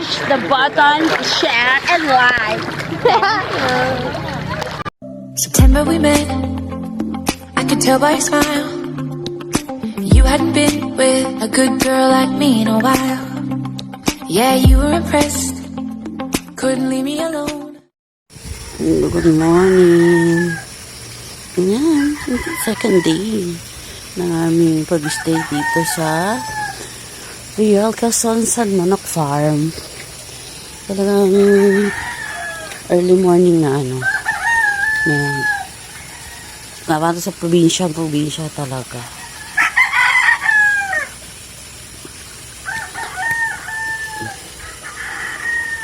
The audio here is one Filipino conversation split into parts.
push the button, share, and like. September we met, I could tell by your smile. You hadn't been with a good girl like me in a while. Yeah, you were impressed, couldn't leave me alone. Good morning. Yan, second day ng aming pag-stay dito sa Real Quezon Manok Farm. Talagang early morning na parang sa probinsya talaga.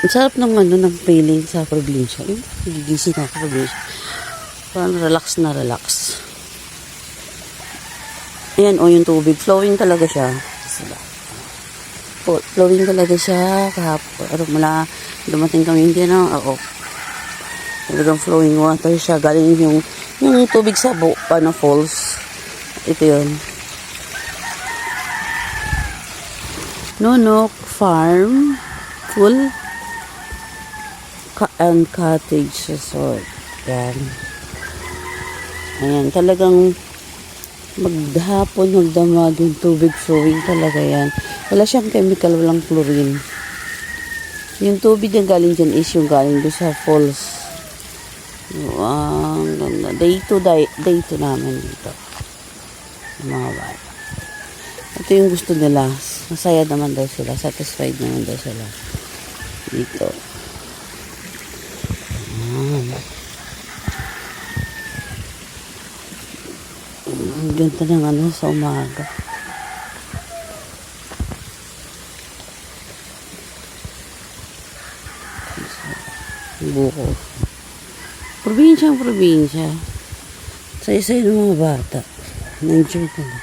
Ang sarap ng feeling sa probinsya. Gigising ako sa probinsya. Parang relax na relax. Ayan, yung tubig. Flowing talaga siya. Flowing talaga siya. Kahapon. Mula dumating kami, hindi na. Talagang flowing water siya. Galing yung tubig sa falls. Ito yun. Nonok Farm. Full and cottage resort. Yan. Ayan, talagang magdamag yung tubig flowing talaga yan. Wala siyang chemical, walang chlorine. Yung tubig na galing dyan is yung galing doon sa falls. Wow, day to namin dito. Mga bata. Ito yung gusto nila. Masaya naman daw sila. Satisfied naman daw sila. Dito. Ang ganda ng sa umaga. Buko. Probinsya. Say-say ng mga bata. Na-enjoy ko na.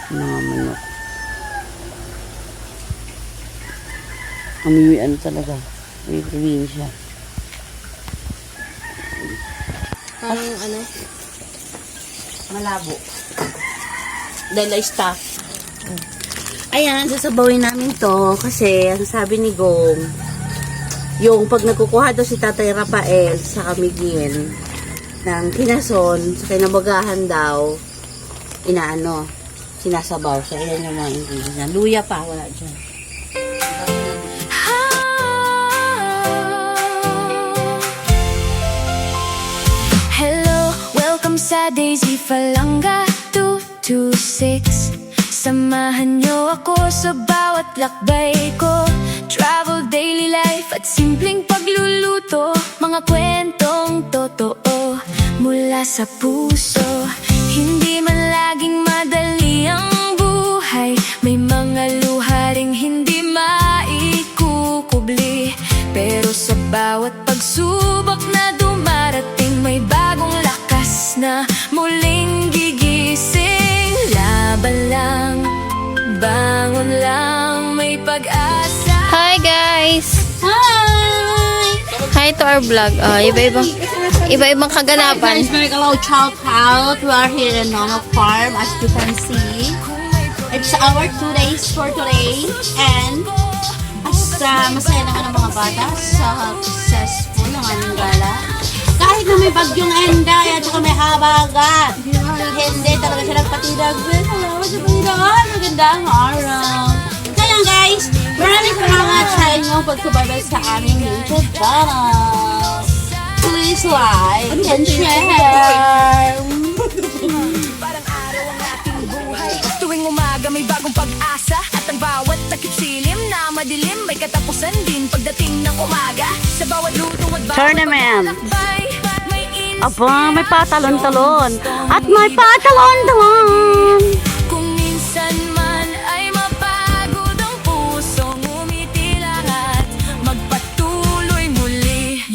Mga manok. Kami talaga. May probinsya. Malabo. Dahil ay staff. Ayan, sasabawin namin to kasi ang sabi ni Gong, yung pag nagkukuha daw si Tatay Rafael sa Camiguin ng kinason, sa kinabagahan daw, sinasabaw. So, ayan yung mga ingredients. Luya pa, wala dyan. Sa Daisy Falanga 226, samahan niyo ako sa bawat lakbay ko. Travel, daily life at simpleng pagluluto. Mga kwentong totoo mula sa puso. Hindi man laging madali ang buhay. May mga luha ring hindi maikukubli. Pero sa bawat pagsubok na dumarating, may bagong lakas na muling gigising. Laban lang, bangon lang, may pag-asa. Hi guys! Hi to our vlog. Iba-ibang kaganapan. Guys, make a little shout out. We are here in Nonok Farm, as you can see. It's our 2 days for today. And masaya naman ang mga bata. Successful ang aming gala. Kahit na may bagyong enday at saka may habagat, hindi talaga siya nagpatindag. Salamat sa Panginoon. Magandang araw. Kaya guys, maraming salamat sa inyong pagsubaybay sa aming YouTube channel. Please like and share. Parang araw ang ating buhay. Tuwing umaga may bagong pag-asa. At ang bawat takip silim na madilim, may katapusan din pagdating ng umaga. Sa bawat lutong at bawat Tournament. paglalakbay, Aba, may patalon-talon. At may patalon-talon. kung minsan man ay mapagod ang pusong umitila at magpatuloy muli.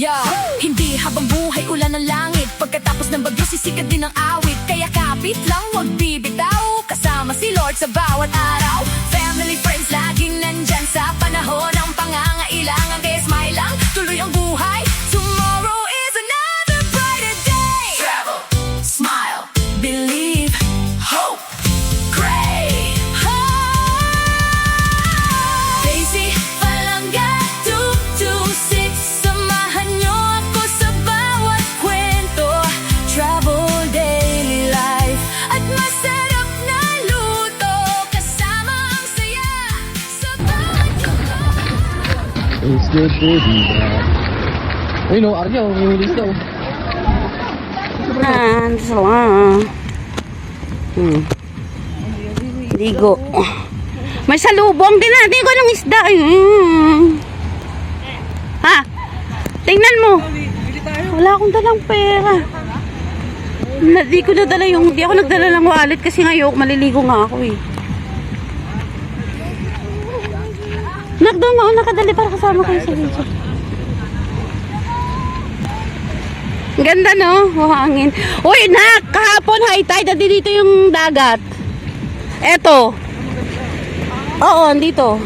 Hindi habang buhay ulan ng langit, pagkatapos ng bagyo sisikat din ang awit. Kaya kapit lang, wag bibitaw, kasama si Lord sa bawat araw. Family, friends, laging nandyan sa panahon ng pangangailangan. Kaya smile lang, tuloy ang buhay. Tomorrow is a It's good to be back. Ayun o, Arya, may hulis daw. Sala. Ligo. May salubong din natin ko ng isda. Ha? Tingnan mo. Wala akong dalang pera. Hindi ko nadala yung, hindi ako nagdala ng wallet kasi ngayon maliligo nga ako eh. Doon ako nakadali para kasama kayo sa video. Ganda no? Hangin. Uy, nak! Kahapon high tide. Dito yung dagat. Eto. Oo, andito.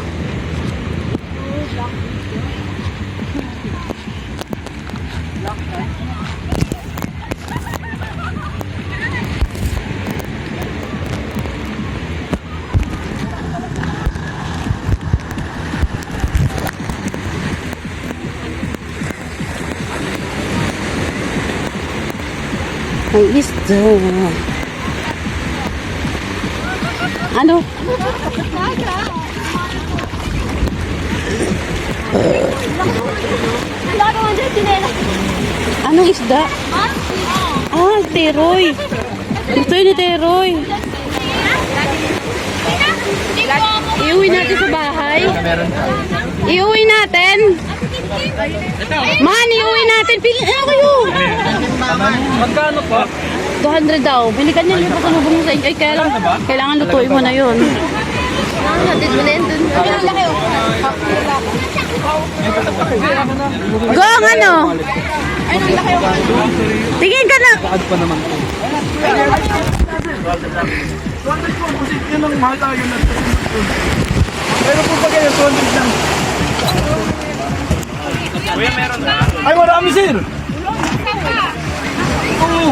May isda. Ano? Anong isda? Ah, teroy. Ito yun ni teroy. Iuwi natin sa bahay. Iuwi natin. Man, iuwi natin. Pili, ano kayo? Magkano pa? 200 daw. Bilikan niya yung pasalubong mo sa inyo. Ay, kailangan lutuin mo na yun. Hatid mo na yun dun. Go, ang ano? Tingin ka na. Bakad pa naman po. Yun ang mahal tayo na. Meron po pa kayo, 200 lang. Kuya, meron na. Ay, marami sir! Oo!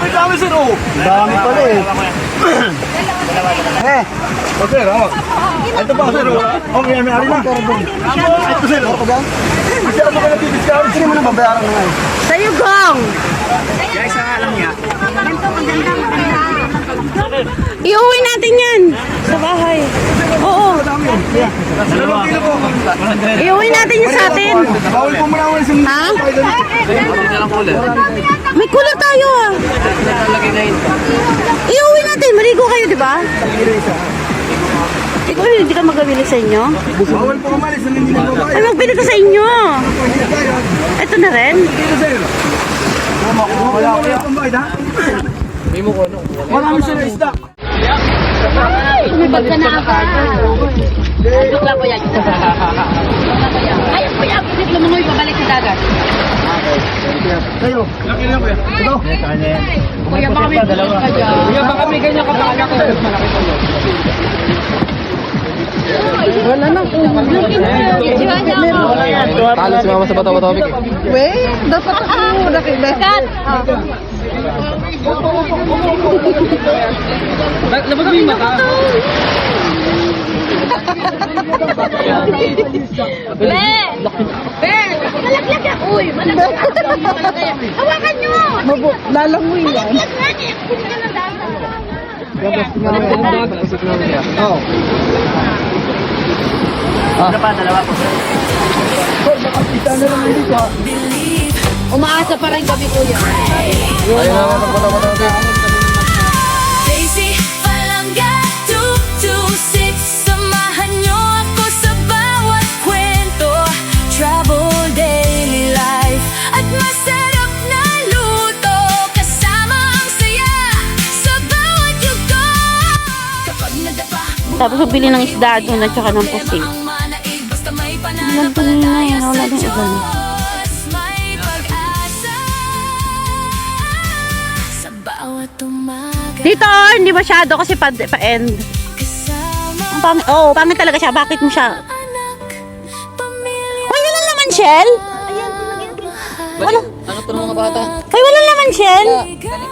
Dami sir, oh! Dami pala eh. Okay, hawak. Ito pa sir, oh. Okay, may ari na. Ito sir, oh. Kasi ako kayo nag-discount. Sino mo na babayaran na ngayon? Sa'yo, Gong! Guys, ang alam niya. Iuwi natin yan sa bahay. Oo. Dalawang kilo po. Iuwi natin yan sa atin. Bawal po muna ako sa Ha? May kulot tayo ah. Iuwi natin. Maligo kayo, di ba? Ikaw, hindi ka magawili sa inyo? Bawal po umalis ng hindi na babae. Ay, magbili ka sa inyo. Ito na rin. Wala ko yung bayad ha? Marami sila isda. May bag ka na ako. Joke lang po yan. Ay, kuya, pisit lang mo pabalik sa dagat. Kayo. Laki lang kuya. Ito. Kuya, baka may pisit ka dyan. Kuya, baka may ganyan ka talaga ko. Wala nang talo si mama sa bato-bato. Wait, dapat ako nakibekat. Labas mo yung mata. Be! Be! Malaglag yan! Uy! Malaglag! Hawakan nyo! Lalangoy yan. Malaglag nga niya! Kunin ka ng dasa. Oo. Dalawa po. Umaasa pa rin kami, kuya. Ayun na, bato-bato. Daisy Falanga 226. Samahan niyo ako sa bawat kwento. Travel, daily life at masarap na luto. Kasama ang saya sa bawat yugo. Kapag nadapa Tapos bili ng isda doon at saka ng pusit. ang manaig, basta may pangarap Ilan pa na yan? Wala din ulan. may pag-asa sa bawat umaga. Dito, hindi masyado kasi pa-end. Kasama Ang pangit, oh, pangit talaga siya. Bakit mo siya? anak, pamilya. Ay, wala naman, Shell? Wala. Ano to ng mga bata? Ay, wala naman, Shell?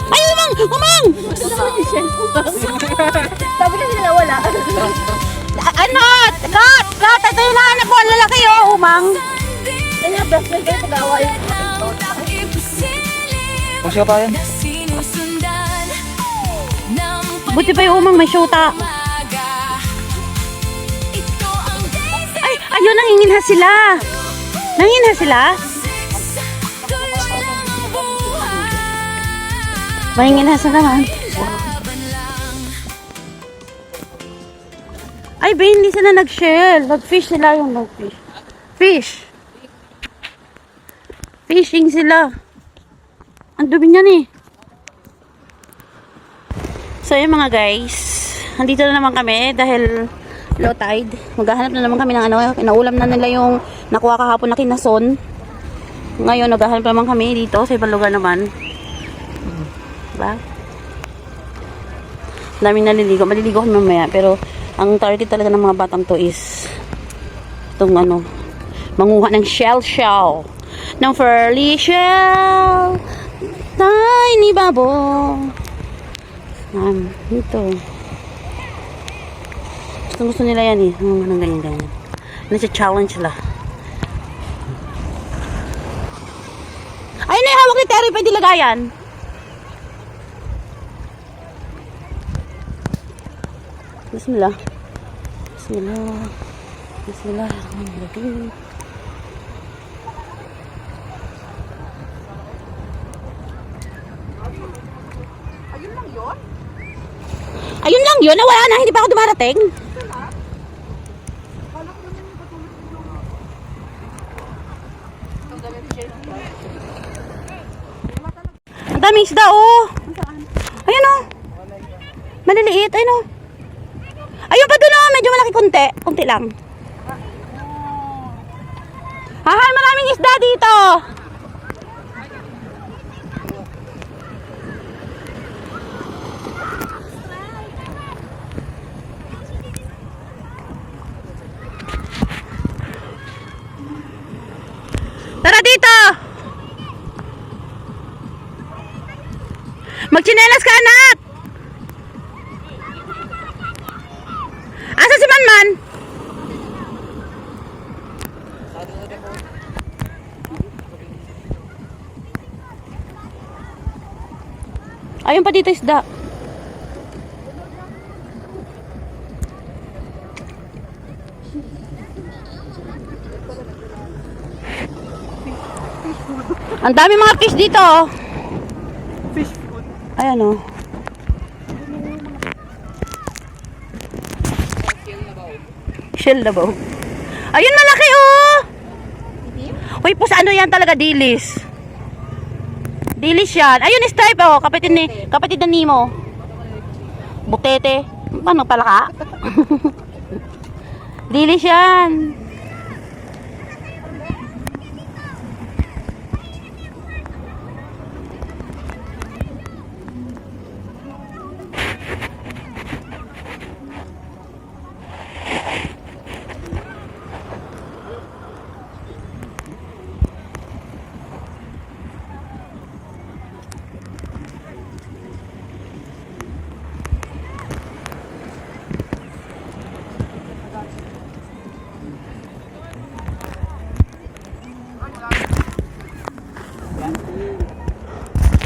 Ay, umang! Umang! Sabi kasi nila wala. Ano? Kat! Kat! Ito yung nahanap ko. Ang lalaki, oh, umang. Kaya, best friend kayo pag-away. Kung siya pa yan. Sinusundan ng Buti pa yung umang may syuta. pag-umaga. Ito ang Daisy Ay, ayun, nangingin Nanginha sila. Nanginha sila. Manginha sa naman. Ay, ba hindi sila nag-shell. Nag-fish sila yung nag-fish. Fish. Fishing sila. Ang dumi niyan eh. So yun mga guys. Nandito na naman kami dahil low tide. Maghahanap na naman kami ng ano. Pinaulam na nila yung nakuha kahapon na kinason. Ngayon naghahanap naman kami dito sa ibang lugar naman. Diba? Daming naliligo. Maliligo kami mamaya. Pero ang target talaga ng mga batang to is itong ano, manguha ng shell. Ng furry shell. Tiny bubble. Ito. Gusto nila yan eh. Anong ganyan. Nasa-challenge sila. Ayun na yung hawak ni Terry. Pwede lagayan. Bismillah. Bismillahirrahmanirrahim. Ayun lang yun. Wala na. Hindi pa ako dumarating. Ang daming isda oh. Ayun oh. Maliliit. Ayun oh. Ayun pa doon oh. Medyo malaki konti. Konti lang. Hahay, maraming isda dito. Tara dito! Magtsinelas ka, anak! Asa si Manman? Ayun pa dito isda. Ang dami mga fish dito. Fish food. Ayan oh. Shell na ba? Ayun malaki oh. Uy, po sa ano yan talaga, dilis. Dilis yan. Ayun stripe oh, kapatid na Nemo. Butete. Paano pala ka? Dilis yan.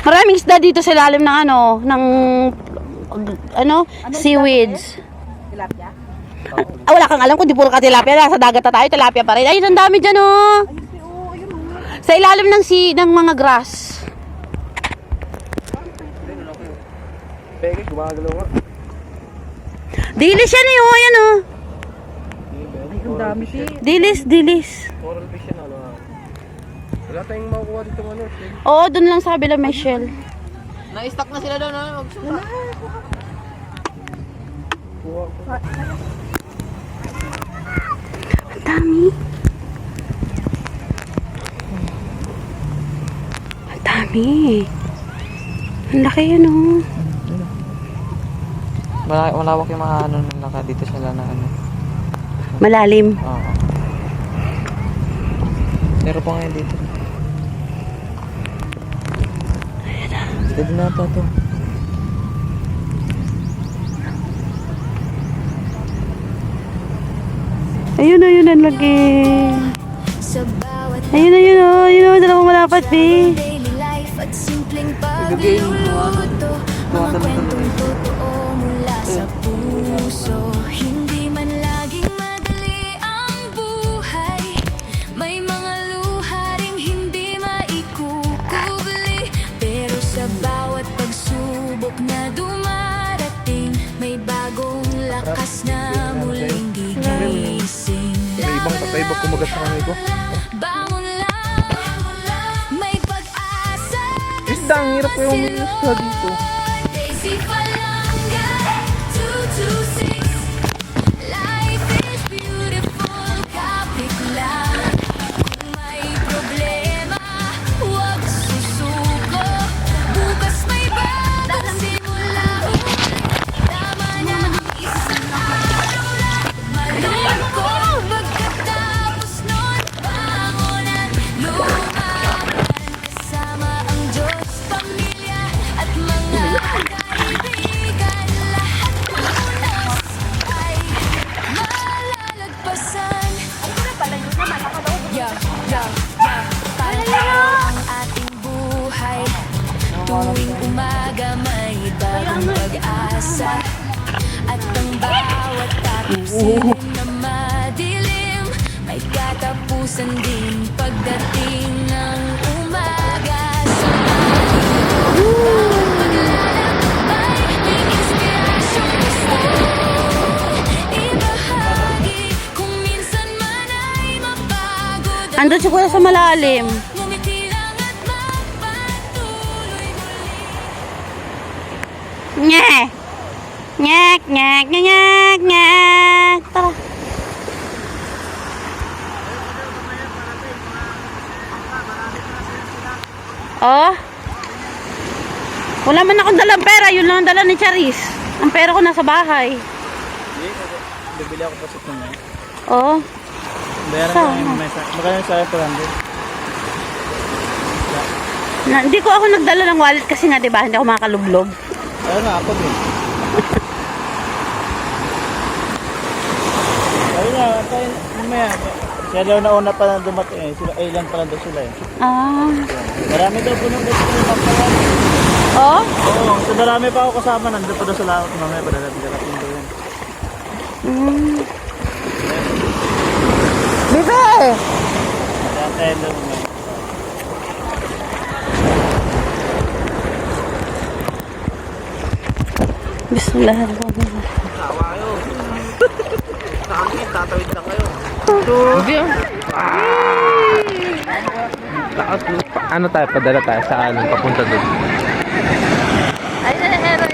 Maraming isda dito sa ilalim ng seaweeds. Tilapia? Wala kang alam kung di puro ka tilapia. Nasa dagat na tayo, tilapia pa rin. Ayun, ang dami dyan oh. Sa ilalim ng mga grass. Peke, gumagalaw nga. Dilis yan eh oh, ayan oh. Ang dami siya. Dilis. Coral fish yan, ano. Wala tayong makukuha dito ano. Oo, dun lang sa kabila may shell. Na-stock na sila doon, ha? Magsuka. Ang dami. Ang dami. Ang laki yan oh. Malawak yung mga ano naka dito sila na ano. Malalim. Oo. Meron pa ngayon dito. Dito na ito. Ayun, ang laki. Sa bawat Ayun, dalawang malapat, be. daily life at simpleng pagluluto, mga kwentong totoo mula sa puso. Hindi man laging madali ang buhay, Patay ba kumagat sa kamay ko? Bangon lang, may pag-asa. Isda, ang hirap ko yung isda dito. Daisy Falanga 226. Life is beautiful, kapit lang. Kung may problema, huwag susuko. Bukas may bagong simula ulit. Tama na ang isang araw lang. Malungkot pagkatapos nun, bangon at lumaban. Kasama ang Diyos, pamilya at mga kaibigan. Lahat ng unas ay malalagpasan. Palayo ang ating buhay. Tuwing umaga may bagong pag-asa. At ang bawat tapusin na madilim, may katapusan din pagdating ng umaga. Bawat paglalakbay, may inspirasyong gusto ibahagi. Kung minsan man ay mapagod at Andun siguro sa malalim. ngumiti lang at magpatuloy muli. Nye! Nyek, nyek, nyek, nyek, nyek. Tara. Oh. Wala man akong dalang pera. Yun lang ang dala ni Charis. Ang pera ko nasa bahay. Bibili ako pa sa tunay. Oh. Bayaran Saan? ko yung mesa. Magkano sa 400? Hindi ko ako nagdala ng wallet kasi nga 'di ba, hindi ako makalublog. Ayun nga, ako din. Ayun nga, tayo, mamaya. Siya daw nauna pa na dumating eh. Sila, ilan pa lang daw sila eh. Ah. Marami daw po nung gusto nila magpapawal. Oh. Oo, so marami pa ako kasama. Nandun pa daw sa lahat. Mamaya pa darating daw yan. Bibe. Kaya tayo daw mamaya. Bismillahirrahmanirrahim. Tatawid lang kayo. Ano tayo? Padala tayo sa ano? Papunta doon. Ay, Eroy.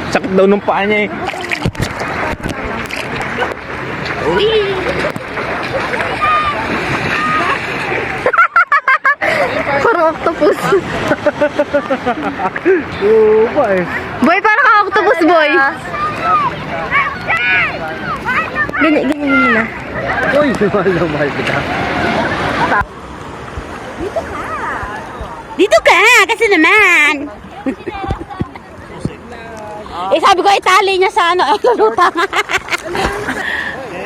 Sakit daw nung paa niya eh. Parang octopus. Oo pa eh. Boy, parang ka octopus, boy. Ganyan, ganyan yun na. Uy, mahal kita. Dito ka, kasi naman. Eh, sabi ko, itali niya sa ano, lutang. Kaya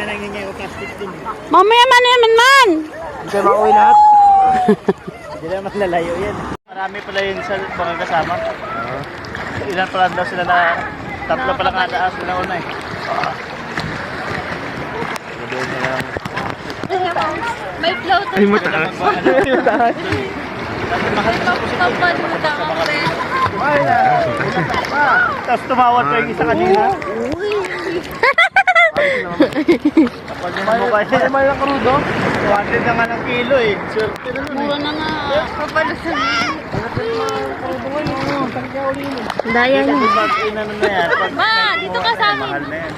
nangyayay o plastic din. Mamaya man. Hindi kayo makauwi lahat. Hindi naman lalayo yan. Marami pala yun sa mga kasama. Ilan pala daw sila na, tatlo pala nga daas sila una eh. Doon na lang. May float. Ay, mataas. Ay, mataas. Kapalutang ang friend. Ay na! Tapos tumawad pa yung isa kanina. Kapag yung mukha niya. Ay, may lang krudo. 200 na nga ng kilo eh. Swerte na nun eh. Mura na nga. Kapalusan. Daya niya. Pag inanon na yan. Pag Ma, dito ka sa amin. mahal na yan.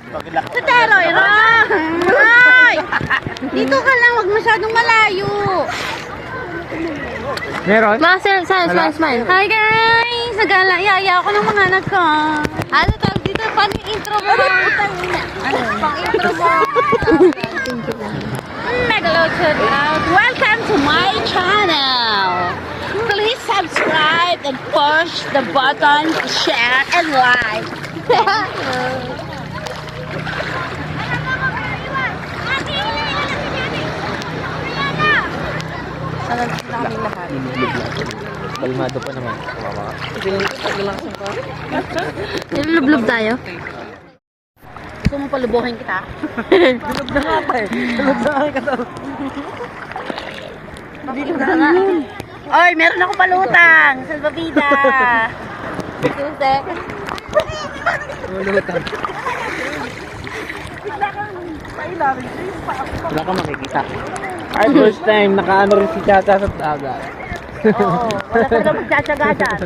Pag ilak- Teroy, Roy! Dito ka lang, wag masyadong malayo. Meron? Ma, smile. Hi guys! Nag-yaya ako ng mga anak ko. Ano tawag dito? Paano yung intro mo? Pang intro mo. Megaload out. Welcome to my channel. Please subscribe and push the button to share and like. Kalmado pa naman. Nilulublob tayo. Gusto mo palubuhin kita? Oy, meron ako palutang. Salvavida. Susi. Wala ka makikita. Ay, first time, nakaano rin si Chata sa dagat. Oo, wala ka na magtsatsaga dyan.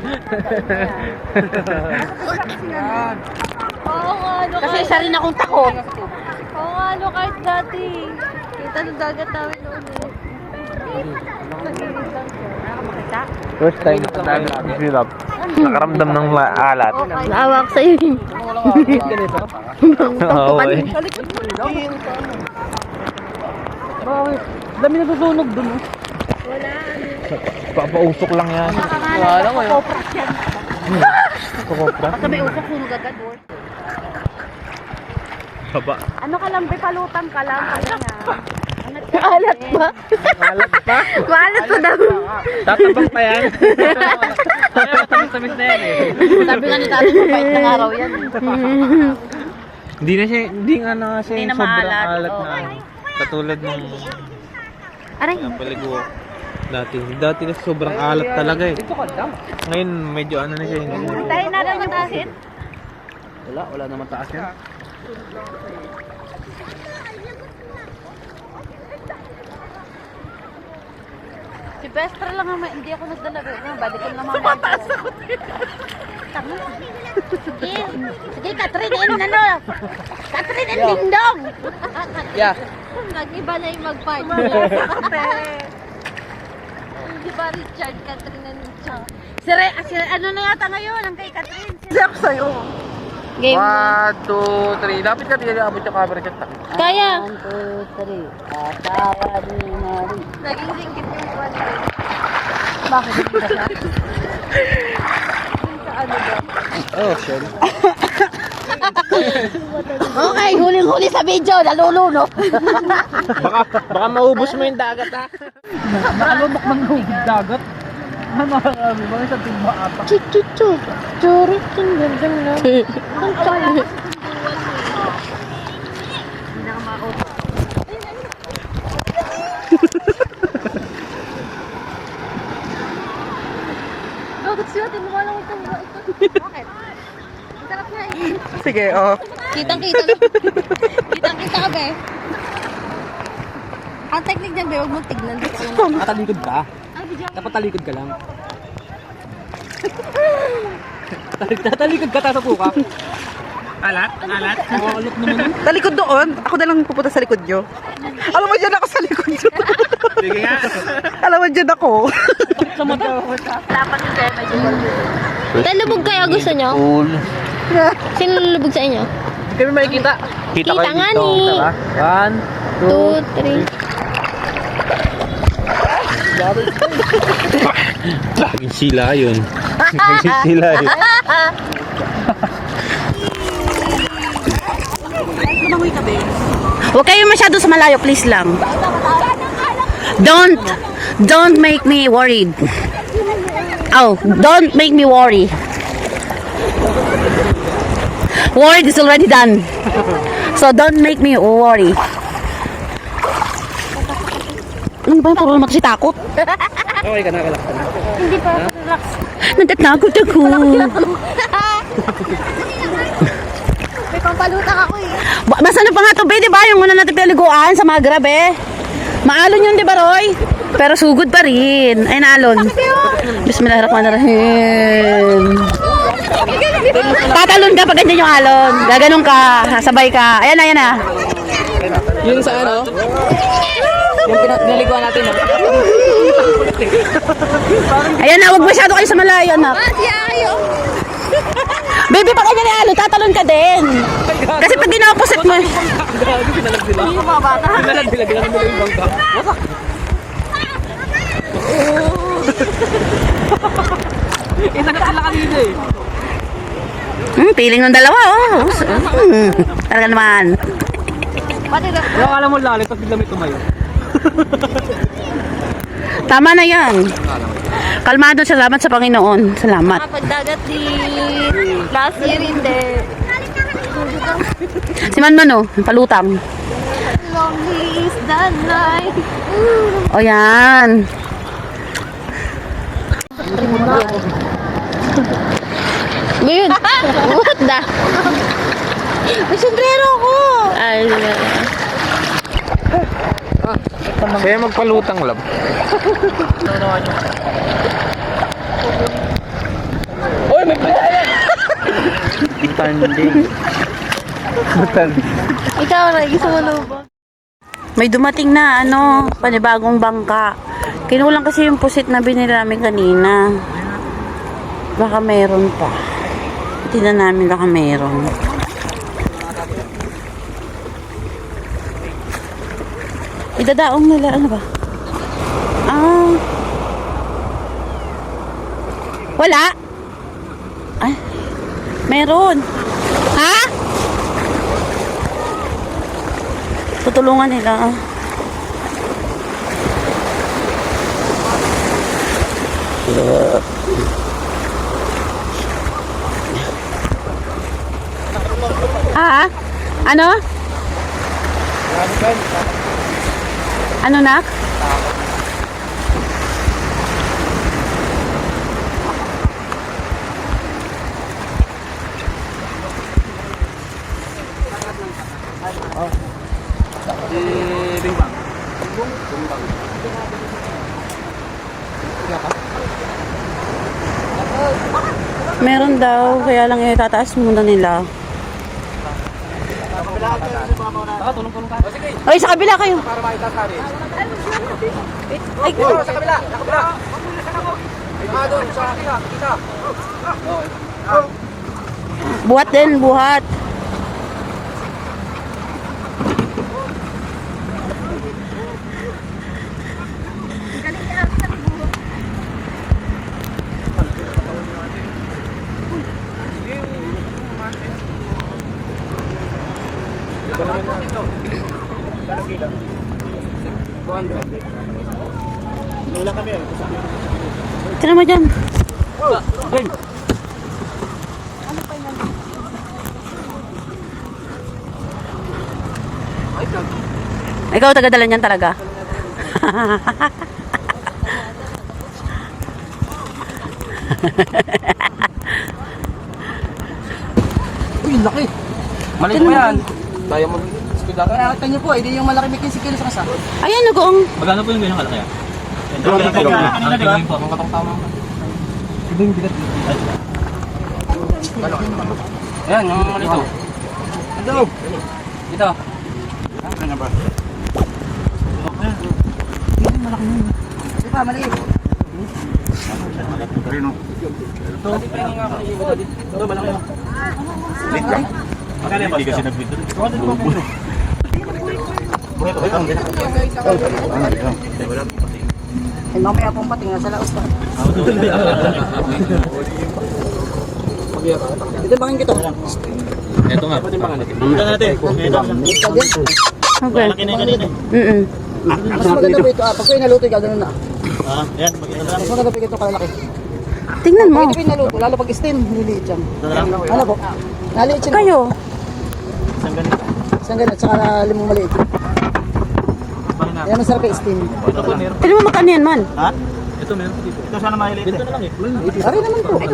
Oo nga, no, Kasi isa rin akong takot. Oo nga, no, kahit dati. Kita ng dagat namin noon eh. First time, nakadagat. Hirap. Nakaramdam ng alat. Naawa ko sa'yo. Oo, eh. Dami na susunog dun. Papausok lang yan. Wala ko yun. Kukopra. Basta may usok, sunog agad. Baba. Ano ka lang, palutan ka lang. Alat ba? Alat pa? Maalat pa daw. Tatabang pa yan. Kaya matamis-tamis na yan eh. Sabi nga ni tatay, mapait ng araw yan. Hindi na siya, hindi nga na siya Hindi na sobrang maalat, alat oo. na. Katulad nung Aray. paligo. Dati kasi sobrang alat talaga eh. Ngayon medyo ano na siya. Tayo na lang matasin. Wala naman taas yan. Si Bestra lang naman, hindi ako nagdalaga. Balik ko naman. Mataas ako. Sige, sige, Catherine, ano? Catherine and Dingdong. Yeah. Nag-iba na yung mag-partner. Hindi ba Richard, Catherine and Richard? Ano na yata ngayon, ang kay Catherine. Game. 1, 2, 3. Lapit ka, hindi abot yung camera dyan. Kaya. 1, 2, 3. Asawa ni Mari. Naging singkit yung kwento. Bakit hindi ka siya? Oh, sorry. Okay, huling-huli sa video, naluluno. Baka maubos mo yung dagat ha. Nakalunok ng dagat. Marami ba sa tigba ata? Chuchuchu. Churi. Tingnan na. Bakit siya? Tinuwalang ito. Bakit? Ang sarap na eh. Sige, oh. Kitang-kita na. Kitang-kita ka, be. Ang technique dyan, be, huwag mong tignan. Talikod ka. Dapat talikod ka lang. Talikod ka, tatapo ka. Alat? Alat? Alat naman. Talikod doon. Ako na lang pupunta sa likod nyo. Alam mo, dyan ako sa likod nyo. Sige nga. Alam mo, dyan ako. Tayo lubog kayo, gusto nyo? Cool. Sino lulubog sa inyo? Hindi kami makikita. Kita kayo nga dito. ni. Tara. 1, 2, 3. Laging sila yun. Laging sila yun. Huwag kayo masyado sa malayo, please lang. Don't make me worried. Oh, don't make me worry. Worried is already done. So don't make me worry. Ano ba yung puro naman kasi takot? Okay ka na, relax ka na. Hindi pa ako relax. Natatakot ako. May pampalutang ako eh. Masano pa nga to, be, di ba? Yung una natin pinaliguan sa mga grabe. Maalon yun, di ba, Roy? Pero sugod pa rin. Ay, naalon. Bismillahirrahmanirrahim. Tatalon ka pag ganyan yung alon. Gaganon ka. Sabay ka. Ayan na, ayan na. Yun sa ano? Yung pinaliguan natin, no? Ayan na, huwag masyado kayo sa malayo, anak. Baby, pag ganyan yung alon, tatalon ka din. Kasi pag ginaposit mo. Hindi yung mga bata. Ginalag nila yung bangka. Wasak. Inagat sila kanina eh. Piling ng dalawa, oh. Talaga naman. Yung alam mo lalit, tapos bigla may tumayo. Tama na yan. Kalmado, salamat sa Panginoon. Salamat. Pagdagat din. Last year hindi. Si Manman, oh, palutang. Lonely is the night. O yan. Ngayon. What the? May sombrero ko. Ay, Kaya magpalutang lang. Uy, may pala! Tanding. Ikaw, Ray, sumalubong. May dumating na panibagong bangka. Kinulang kasi yung pusit na binili namin kanina. Baka meron pa. Tingnan namin baka meron. Idadaong nila, ano ba? Wala? Ay, meron. Ha? Tutulungan nila. Ano? Ano, nak? Meron daw, kaya lang itataas muna nila. Ay, sa kabila kayo. Ay, sa kabila. Buhat din, buhat. Tignan mo dyan. Ikaw taga-dala niyan talaga. Uy, laki. Maliit mo yan. Kaya mo. Kaya ito nyo po, hindi yung malaki may 15 kilos kasa. Ayan, nag-uong. Magkano po yung ganyan kalaki yan? Ang katang tama. Ayan, yung malito. Ito. Ito. Ano ba? Ito pa, maliit. Ito, malaki mo. Magkano yan? Hindi kasi nag-video. Ay, mamaya pong patingin sa laos na. Ito bangin kita. Ito nga. Punta natin. Okay. Malaki na yung kanina. Mas maganda po ito. Pag kayo naluto, gano'n na. Yan, magkita lang. Mas maganda po ito kalalaki. Tingnan mo. Pag ito po yung naluto, lalo pag steam, nililiit yan. Ano po? Naliit siya. Kayo. Isang ganito. Isang ganun, tsaka limang maliit. Yan masarap yung steam. Ito po meron. Tingnan mo magkano yan, man. Ha? Ito meron po dito. Ito sana maliit. Ito na lang eh. Ari naman po. Ito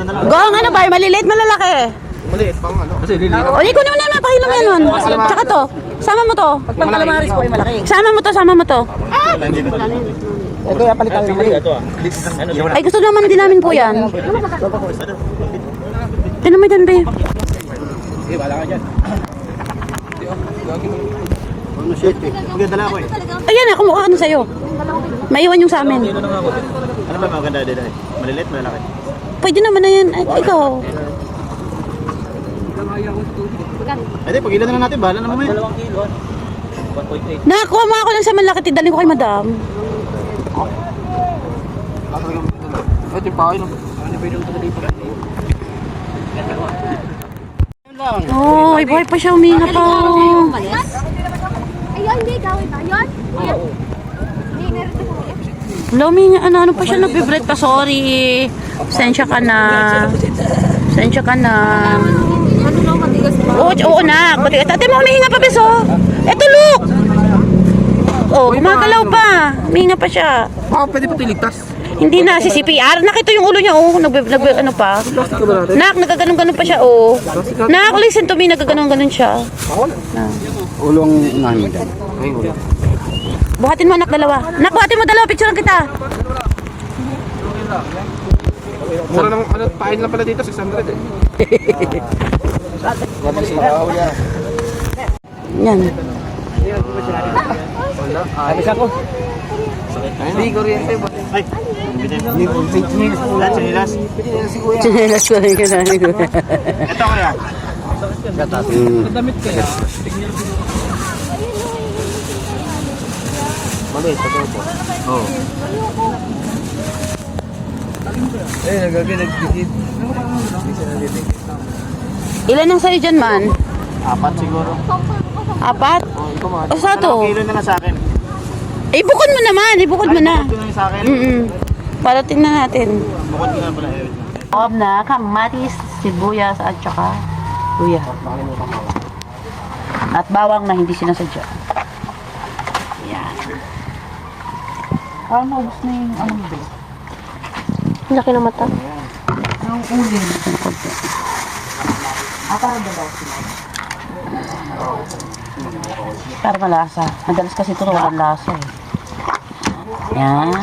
na lang. Gong, ano ba? Maliliit, malalaki. Maliit pang ano. Kasi liliit. O, ikaw naman naman, pahilam yan nun. Tsaka to. Sama mo to. Pag pang calamaris po ay malaki. Sama mo to, sama mo to. Ito yung palitan ng maliit. Ito ah. Ano Ay, gusto naman din namin po yan. Tingnan mo dyan, babe. Ano shit eh. Maganda na ako eh. Ayan, kumuha ka na sa'yo. Maiwan yung sa amin. Ano ba maganda dito eh? Maliliit, malalaki. Pwede naman na yan. Ay, ikaw. Pwede, pag ilan na lang natin, bahala na mamaya. 2 kilo. 1.8. Nakakuha mo ako lang sa malaki. Tidalhin ko kay madam. Ito yung pahay lang. Oh, ay buhay pa siya. Uminga pa. Ayun, hindi, gawin ba? Ayun? Luminga, ano pa siya. Nag-vibrate pa. Sorry. Sensya ka na. Sensya ka na. Oo na. Tate mo, humihinga pa, beso. Eto, look. Oh, gumagalaw pa. Humihinga pa siya. Pwede pa ito iligtas. Hindi na, si CPR. Nakita yung ulo niya, oh. Ano pa. Nak, nagaganon-ganon pa siya, oh. Nak, listen to me, nagaganon-ganon siya. Ulong unahin mo dyan. Ay, ulo. Buhatin mo anak dalawa. Anak, buhatin mo dalawa. Picture kita. Mura ng ano, pain lang pala dito, 600 eh. Mabilis makakawya. Yan. Abis ako. Hindi, kuryente. Ay, lahat sinilas. Chinelas ko rin kasali ko. Ito kaya. Damit kaya. Mabilis, totoo po. Oo. Eh, nagdikit. Ilan ang sa'yo dyan, man? 4 siguro. 4? O sa to? 1 kilo na nga sa akin. Ibukod mo naman. Ibukod mo na. Bukod ko na yung sa akin. Para tingnan natin. Bukod ko na pala. Na kamatis, sibuyas at saka luya. At bawang na hindi sinasadya. Yan. Parang naubos na yung ano mo ba? Laki ng mata. Yung uli. Para dalaw sila. Para malasa. Madalas kasi ito walang lasa eh. Yan.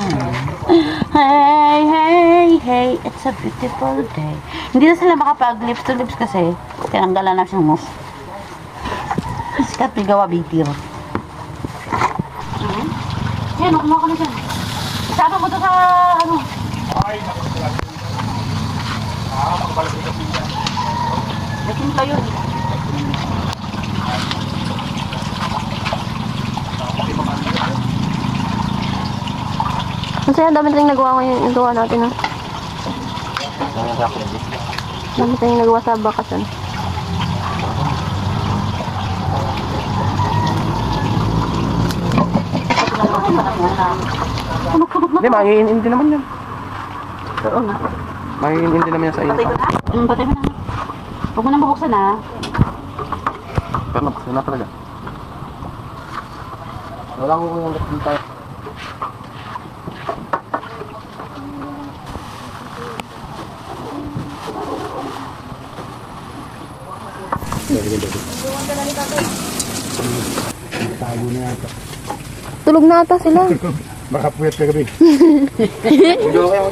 Hey, hey, hey, it's a beautiful day. Hindi na sila makapag lips to lips kasi tinanggalan na siyang mousse. Sikat may gawa bitir. Yan, kumuha ka na dyan. Isama mo to sa ano. Nagtimpla yun. Masaya, dami tayong nagawa ngayon. Nagawa natin, ha? Dami tayong nagawa sa bakasan. Hindi, manghihinindi naman yan. Oo nga. Manghihinindi naman yan sa inyo. Patay mo na. Huwag mo nang bubuksan ha. Pero yun na talaga. Wala ko yung dito. Tulog na ata sila. Baka puyat ka gabi.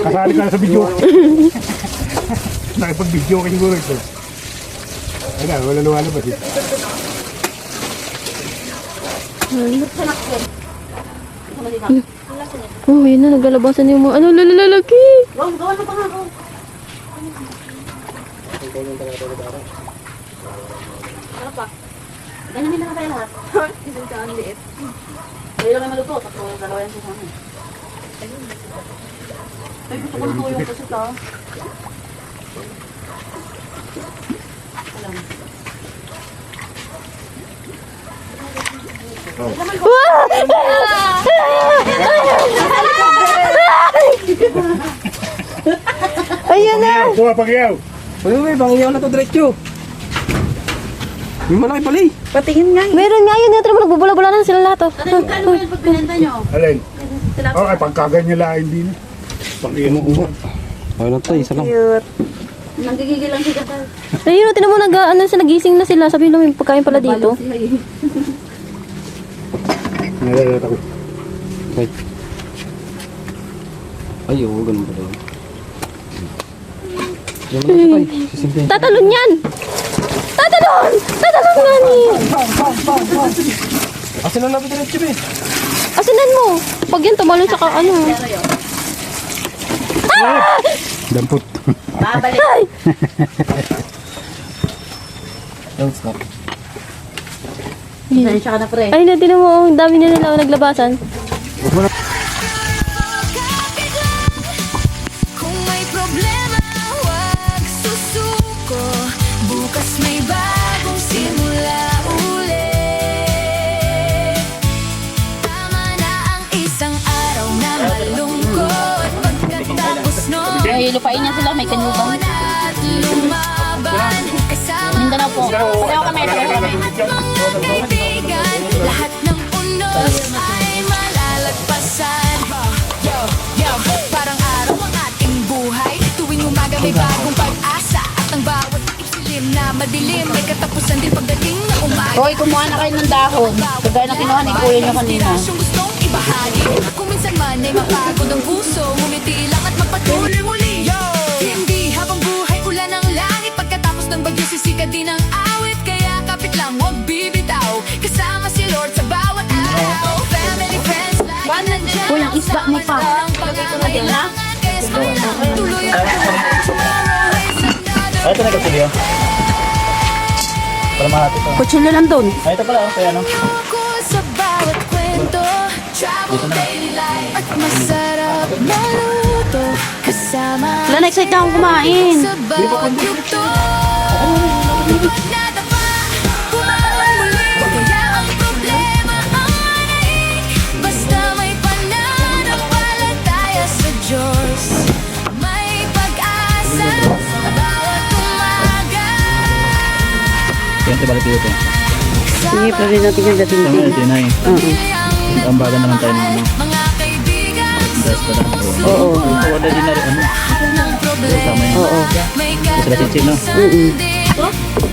Kasali ka na sa video. Nakipag-video ka siguro ito. Ay na, wala lumalabas eh. Oh, yun na. Naglalabasan yung mga ano, lalaki. Gawan mo pa nga. Ano pa? Ganyan nila na tayo lahat. Isang ka ang liit. Hindi lang may maluto. Dalawa yan sa amin. Ay, gusto ko luto yung kasi ito. Ayan na. Kuha pag-iyaw. Uy, pangiyaw na to diretso. May malaki pala eh. Patingin nga. Meron nga yun. Tira mo, nagbubula-bula na sila lahat, oh. Tatay, magkano mo yun pag binenta nyo? Alin? Oh, ay pagkaganyan lang hindi na. Pag-iyaw. Ay na to, isa lang. Nanggigigil lang si Tatay. Ayun, oh, tinan mo, nagising na sila. Sabi nung may pagkain pala dito. Nalalat ako. Wait. Ay, oo, ganun pala yun. Yan mo na tayo. Sisimpleng. Tatalon yan! Tatalon! Tatalon nga ni! Asin na natin diretso eh. Asinan mo! Pag yan, tumalon sa ano. Dampot. Babalik. Ay! Don't stop. Sensya ka na pre. Ay, natin mo, ang dami na nila naglabasan. Kung may problema, huwag susuko. Bukas may bagong simula ulit. Tama na ang isang araw na malungkot. Pagkatapos nun, Ay, lupain niya sila. May kanyutang. at lumaban. Kasama Mindanao po. Pareho kami. Pareho kami. mga kaibigan. Lahat ng unos ay malalagpasan. Yo, yo, parang araw ang ating buhay. Tuwing umaga may bagong pag-asa. At ang bawat ilim na madilim may katapusan din pagdating na umaga. Hoy, kumuha na kayo ng dahon. Kagaya na kinuha ni Kuya nyo kanina. Inspirasyong gustong iba ibahagi. Kung minsan man ay mapagod ang puso, ngumiti lang at magpatuloy muli. Hindi habang buhay ulan ang langit, pagkatapos ng bagyo sisikat din ang awit. Kaya kapit lang, huwag bibitaw, kasama si Lord sa bawat araw. Family, friends, like nandyan. Uy, ang isda mo pa. Kaya tuloy ang tomorrow is another. Ay, ito na kasilyo. Para mahati to. Kutsilyo nandun. Ay, ito pala, kaya ano. Ako sa bawat kwento, travel daily life at masarap na luto kasama Wala, na-excite na akong kumain. sa bawat yugto. Nadapa, bumaban muli, kaya ang problema ang manaig. Basta may pananampalataya sa Diyos, may pag-asa sa bawat umaga. Yan, ito balik dito. Sige, pero rin natin yung dating Ito na eh. Ang baga naman tayo ng ano. Mga kaibigan, Das pa lang. Oo. Ito, wala din na rin. Ano? ng problema. Oo. May Sila chinchin, no? katapusan din.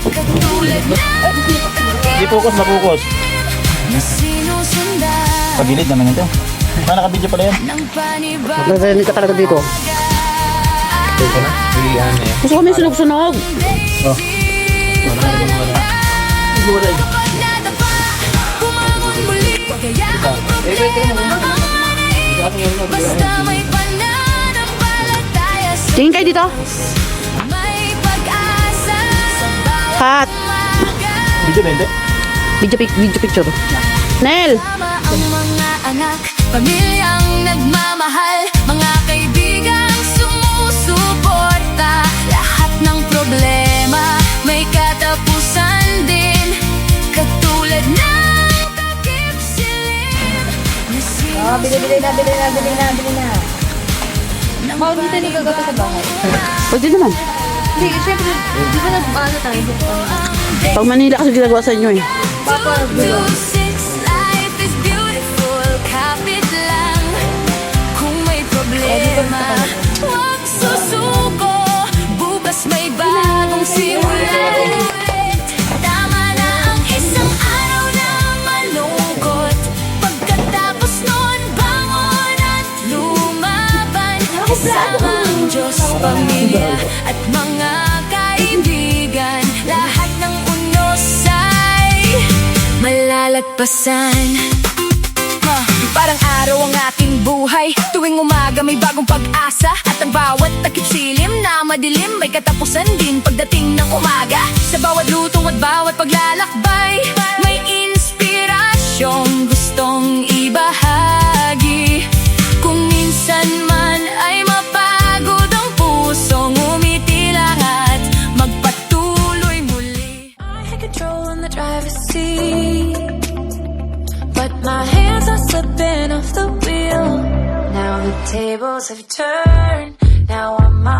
Katulad na Hindi focus, na-focus. na sinusundan Pagilid naman ito. Ah, naka-video pala yan. ng panibag. Narinig ka talaga dito. Gusto kami sunog-sunog. Oh. Kapag nadapa, bumaban muli. Kaya ang problema ang manaig. Basta may pananampalataya sa Tingin kayo dito. may pag-asa sa bawat Kat. umaga. Video ba hindi? Video picture. Nel! Kasama ang mga anak, pamilyang nagmamahal, mga kaibigang sumusuporta. Lahat ng problema may katapusan din, katulad ng takip silim na sinusundan. Bili na. Mau dito ni gagawa sa bahay. Pwede naman. Hindi, syempre, di ba nag-ano tayo? Pag Manila kasi ginagawa sa inyo eh. Papa, 2-6, life is beautiful, kapit lang. Kung may problema, huwag susuko, bukas may bagong simulan. Tama na ang isang araw na malungkot, pagkatapos nun bangon at lumaban. Kasama ang Diyos, pamilya at mga kaibigan, lahat ng unos ay malalagpasan. Parang araw ang ating buhay, tuwing umaga may bagong pag-asa, at ang bawat takip silim na madilim may katapusan din pagdating ng umaga. Sa bawat lutong at bawat paglalakbay, may inspirasyong gustong ibahagi. Kung minsan man ay mapagod ang puso, ngumiti lang at magpatuloy muli. I had control in the driver's seat, but my hands are slipping off the wheel. Now the tables have turned, now I'm on